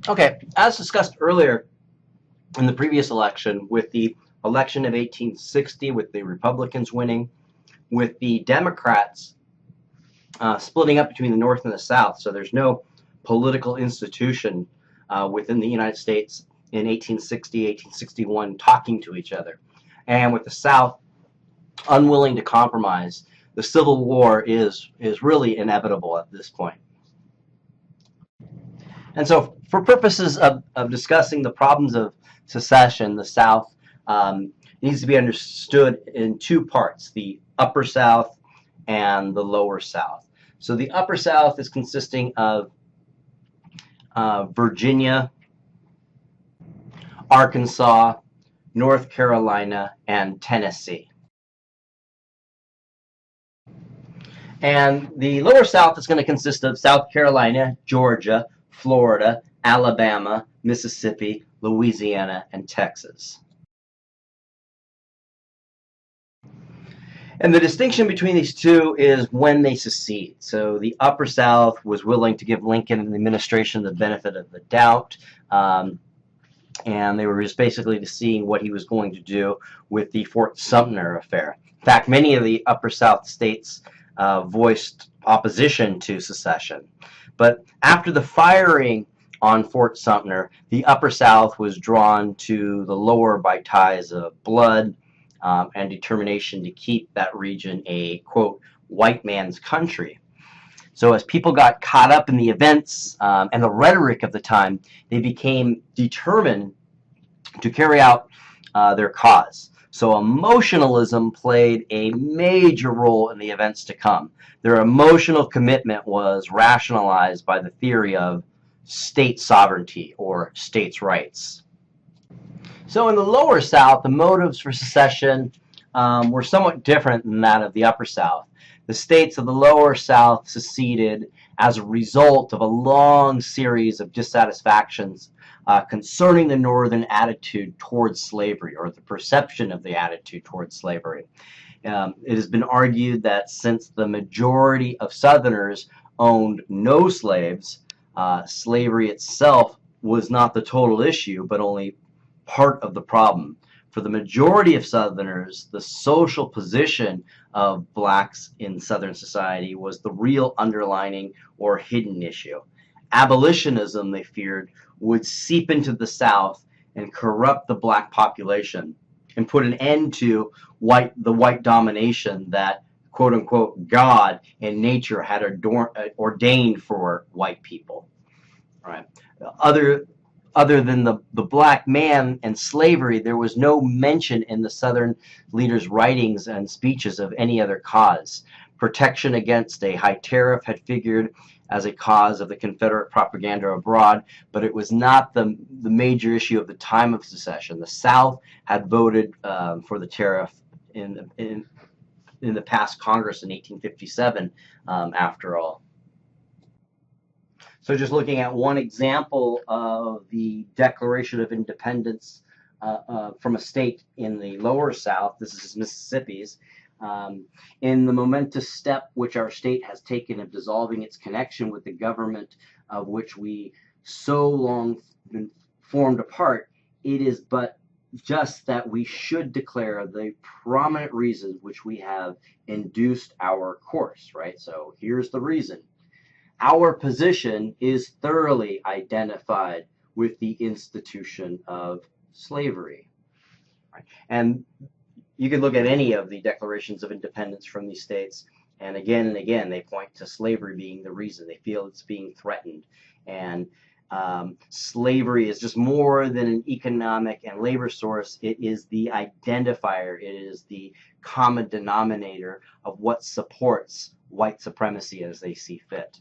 Okay, as discussed earlier in the previous election, with the election of 1860, with the Republicans winning, with the Democrats splitting up between the North and the South, so there's no political institution within the United States in 1860, 1861 talking to each other. And with the South unwilling to compromise, the Civil War is really inevitable at this point. And so for purposes of discussing the problems of secession, the South needs to be understood in two parts, the Upper South and the Lower South. So the Upper South is consisting of Virginia, Arkansas, North Carolina, and Tennessee. And the Lower South is going to consist of South Carolina, Georgia, Florida, Alabama, Mississippi, Louisiana, and Texas. And the distinction between these two is when they secede. So the Upper South was willing to give Lincoln and the administration the benefit of the doubt, and they were just basically seeing what he was going to do with the Fort Sumter affair. In fact, many of the Upper South states voiced opposition to secession. But after the firing on Fort Sumter, the Upper South was drawn to the lower by ties of blood and determination to keep that region a, quote, white man's country. So as people got caught up in the events and the rhetoric of the time, they became determined to carry out their cause. So emotionalism played a major role in the events to come. Their emotional commitment was rationalized by the theory of state sovereignty or states' rights. So in the Lower South, the motives for secession were somewhat different than that of the Upper South. The states of the Lower South seceded as a result of a long series of dissatisfactions concerning the Northern attitude towards slavery, or the perception of the attitude towards slavery. It has been argued that since the majority of Southerners owned no slaves, slavery itself was not the total issue, but only part of the problem. For the majority of Southerners, the social position of blacks in Southern society was the real underlining or hidden issue. Abolitionism, they feared, would seep into the South and corrupt the black population and put an end to the white domination that, quote unquote, God and nature had ordained for white people. All right. Other than the black man and slavery, there was no mention in the Southern leaders' writings and speeches of any other cause. Protection against a high tariff had figured as a cause of the Confederate propaganda abroad, but it was not the major issue of the time of secession. The South had voted for the tariff in the past Congress in 1857, after all. So just looking at one example of the Declaration of Independence from a state in the Lower South, this is Mississippi's, in the momentous step which our state has taken of dissolving its connection with the government of which we so long been formed a part, it is but just that we should declare the prominent reasons which we have induced our course, right? So here's the reason. Our position is thoroughly identified with the institution of slavery. Right? And you can look at any of the declarations of independence from these states, and again they point to slavery being the reason. They feel it's being threatened. And slavery is just more than an economic and labor source. It is the identifier. It is the common denominator of what supports white supremacy as they see fit.